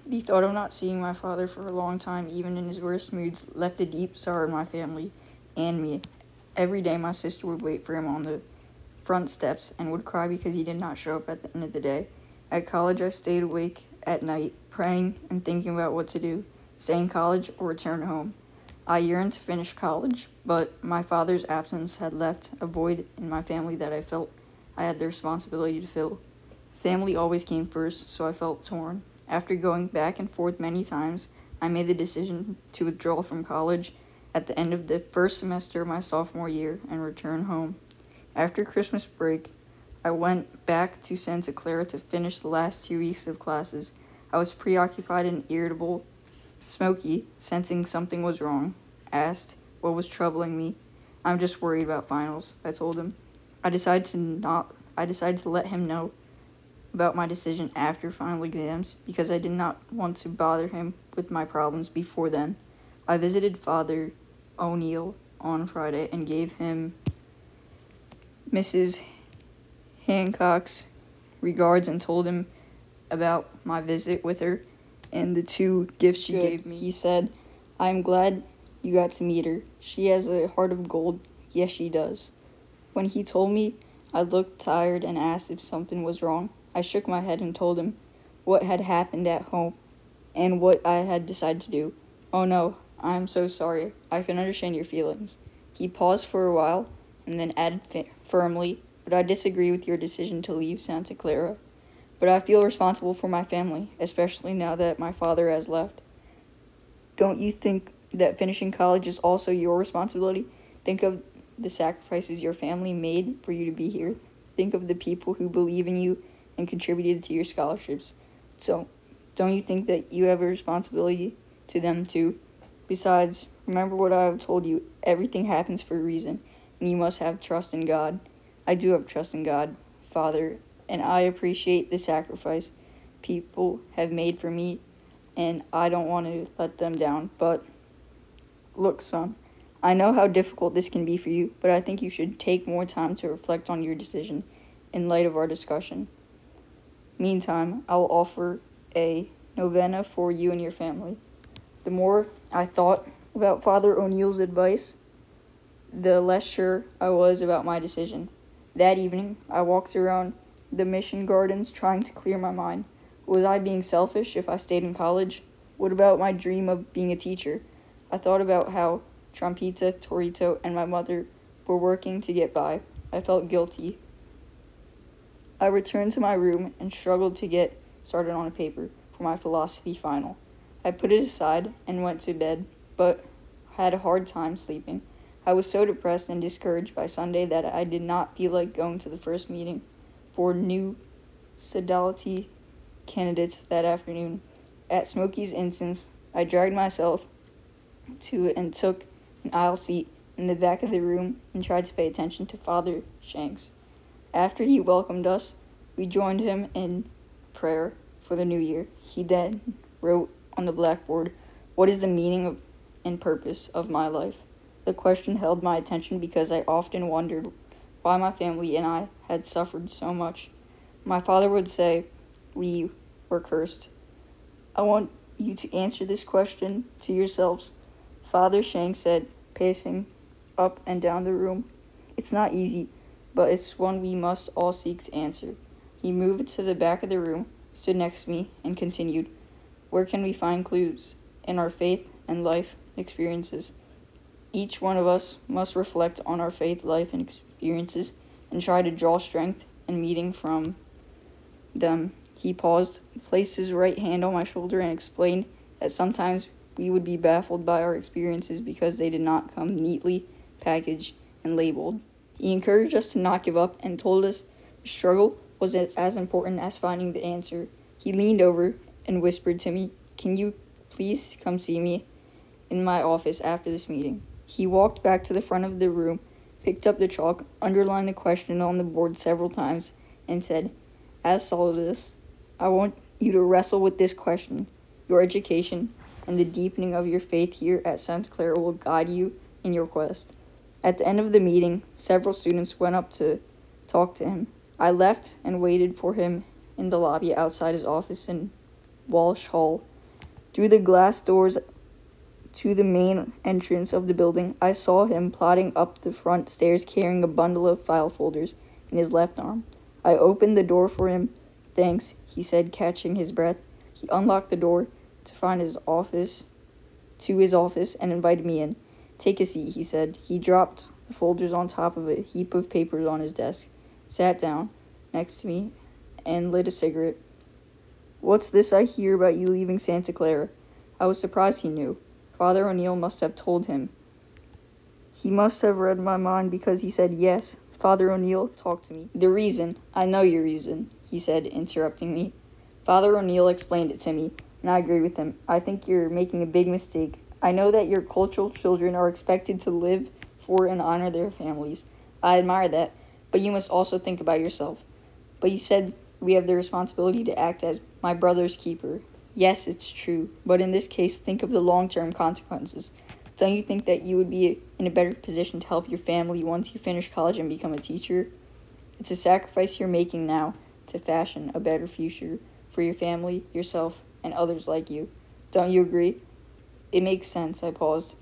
The thought of not seeing my father for a long time, even in his worst moods, left a deep sorrow in my family and me. Every day my sister would wait for him on the front steps and would cry because he did not show up at the end of the day. At college, I stayed awake at night, praying and thinking about what to do, stay in college or return home. I yearned to finish college, but my father's absence had left a void in my family that I felt I had the responsibility to fill. Family always came first, so I felt torn. After going back and forth many times, I made the decision to withdraw from college at the end of the first semester of my sophomore year and return home. After Christmas break, I went back to Santa Clara to finish the last 2 weeks of classes. I was preoccupied and irritable. Smokey, sensing something was wrong, asked what was troubling me. I'm just worried about finals, I told him. I decided to let him know about my decision after final exams because I did not want to bother him with my problems before then. I visited Father O'Neill on Friday and gave him Mrs. Hancock's regards and told him about my visit with her and the 2 gifts she gave me. He said, I'm glad you got to meet her. She has a heart of gold. Yes, she does. When he told me, I looked tired and asked if something was wrong. I shook my head and told him what had happened at home and what I had decided to do. Oh no, I'm so sorry. I can understand your feelings. He paused for a while and then added firmly, but I disagree with your decision to leave Santa Clara. But I feel responsible for my family, especially now that my father has left. Don't you think that finishing college is also your responsibility? Think of the sacrifices your family made for you to be here. Think of the people who believe in you and contributed to your scholarships. So, don't you think that you have a responsibility to them too? Besides, remember what I have told you. Everything happens for a reason, and you must have trust in God. I do have trust in God, Father, and I appreciate the sacrifice people have made for me, and I don't want to let them down. But, look, son, I know how difficult this can be for you, but I think you should take more time to reflect on your decision in light of our discussion. Meantime, I will offer a novena for you and your family. The more I thought about Father O'Neill's advice, the less sure I was about my decision. That evening, I walked around the mission gardens trying to clear my mind. Was I being selfish if I stayed in college? What about my dream of being a teacher? I thought about how Trumpita, Torito, and my mother were working to get by. I felt guilty. I returned to my room and struggled to get started on a paper for my philosophy final. I put it aside and went to bed, but had a hard time sleeping. I was so depressed and discouraged by Sunday that I did not feel like going to the first meeting for new sodality candidates that afternoon. At Smokey's instance, I dragged myself to it and took an aisle seat in the back of the room and tried to pay attention to Father Shanks. After he welcomed us, we joined him in prayer for the new year. He then wrote on the blackboard, "What is the meaning of and purpose of my life?" The question held my attention because I often wondered why my family and I had suffered so much. My father would say, "We were cursed." I want you to answer this question to yourselves. Father Shanks said, pacing up and down the room. It's not easy, but it's one we must all seek to answer. He moved to the back of the room, stood next to me, and continued, "Where can we find clues in our faith and life experiences? Each one of us must reflect on our faith, life, and experiences and try to draw strength and meaning from them." He paused, placed his right hand on my shoulder, and explained that sometimes we would be baffled by our experiences because they did not come neatly packaged and labeled. He encouraged us to not give up and told us the struggle was as important as finding the answer. He leaned over and whispered to me, "Can you please come see me in my office after this meeting?" He walked back to the front of the room, picked up the chalk, underlined the question on the board several times, and said, "As soloists, I want you to wrestle with this question. Your education and the deepening of your faith here at Santa Clara will guide you in your quest." At the end of the meeting, several students went up to talk to him. I left and waited for him in the lobby outside his office in Walsh Hall. Through the glass doors to the main entrance of the building, I saw him plodding up the front stairs carrying a bundle of file folders in his left arm. I opened the door for him. "Thanks," he said, catching his breath. He unlocked the door to his office and invited me in. "Take a seat," he said. He dropped the folders on top of a heap of papers on his desk, sat down next to me, and lit a cigarette. "What's this I hear about you leaving Santa Clara?" I was surprised he knew. Father O'Neill must have told him. He must have read my mind because he said yes. Father O'Neill talked to me. "The reason, I know your reason," he said, interrupting me. Father O'Neill explained it to me, and I agree with him. "I think you're making a big mistake. I know that your cultural children are expected to live for and honor their families. I admire that, but you must also think about yourself. But you said we have the responsibility to act as my brother's keeper. Yes, it's true, but in this case, think of the long-term consequences. Don't you think that you would be in a better position to help your family once you finish college and become a teacher? It's a sacrifice you're making now to fashion a better future for your family, yourself, and others like you. Don't you agree?" "It makes sense," I paused.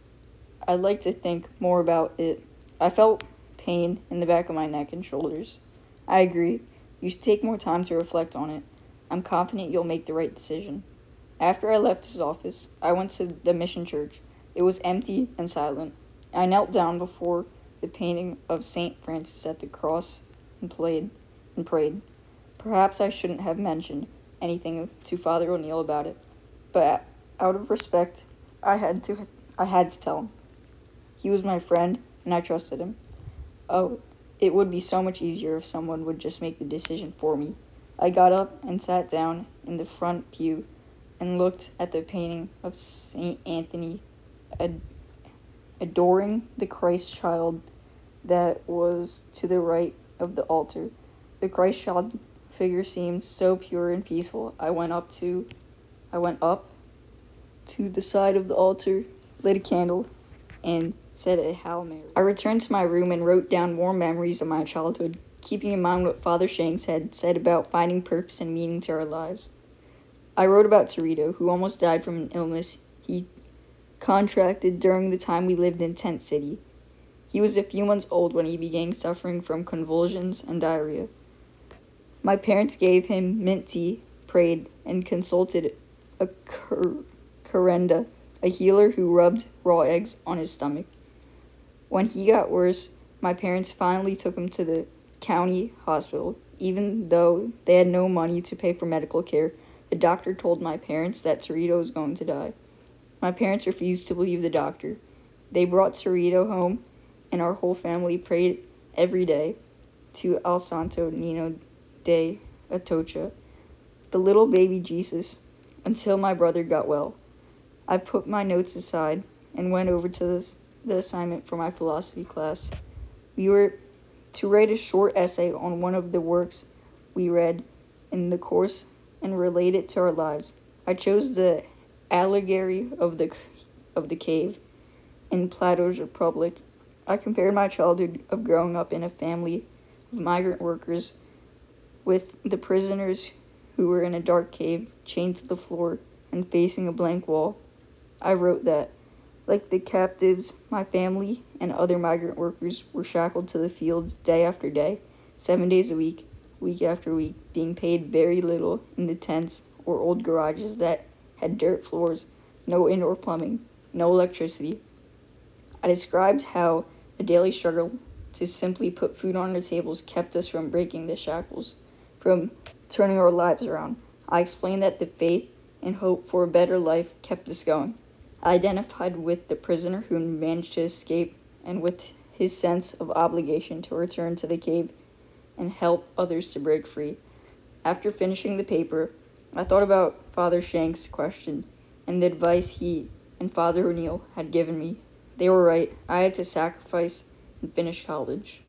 "I'd like to think more about it." I felt pain in the back of my neck and shoulders. "I agree. You should take more time to reflect on it. I'm confident you'll make the right decision." After I left his office, I went to the mission church. It was empty and silent. I knelt down before the painting of St. Francis at the cross and prayed. Perhaps I shouldn't have mentioned anything to Father O'Neill about it, but out of respect, I had to tell him. He was my friend, and I trusted him. Oh, it would be so much easier if someone would just make the decision for me. I got up and sat down in the front pew and looked at the painting of St. Anthony adoring the Christ child that was to the right of the altar. The Christ child figure seemed so pure and peaceful. I went up to the side of the altar, lit a candle, and said a Hail Mary. I returned to my room and wrote down more memories of my childhood, keeping in mind what Father Shanks had said about finding purpose and meaning to our lives. I wrote about Torito, who almost died from an illness he contracted during the time we lived in Tent City. He was a few months old when he began suffering from convulsions and diarrhea. My parents gave him mint tea, prayed, and consulted a curenda, a healer who rubbed raw eggs on his stomach. When he got worse, my parents finally took him to the county hospital. Even though they had no money to pay for medical care, the doctor told my parents that Torito was going to die. My parents refused to believe the doctor. They brought Torito home, and our whole family prayed every day to El Santo Nino de Atocha, the little baby Jesus, until my brother got well. I put my notes aside and went over to the assignment for my philosophy class. We were to write a short essay on one of the works we read in the course and relate it to our lives. I chose the allegory of the cave in Plato's Republic. I compared my childhood of growing up in a family of migrant workers with the prisoners who were in a dark cave, chained to the floor and facing a blank wall. I wrote that, like the captives, my family and other migrant workers were shackled to the fields day after day, 7 days a week, week after week, being paid very little in the tents or old garages that had dirt floors, no indoor plumbing, no electricity. I described how the daily struggle to simply put food on our tables kept us from breaking the shackles, from turning our lives around. I explained that the faith and hope for a better life kept us going. I identified with the prisoner who managed to escape and with his sense of obligation to return to the cave and help others to break free. After finishing the paper, I thought about Father Shanks' question and the advice he and Father O'Neill had given me. They were right. I had to sacrifice and finish college.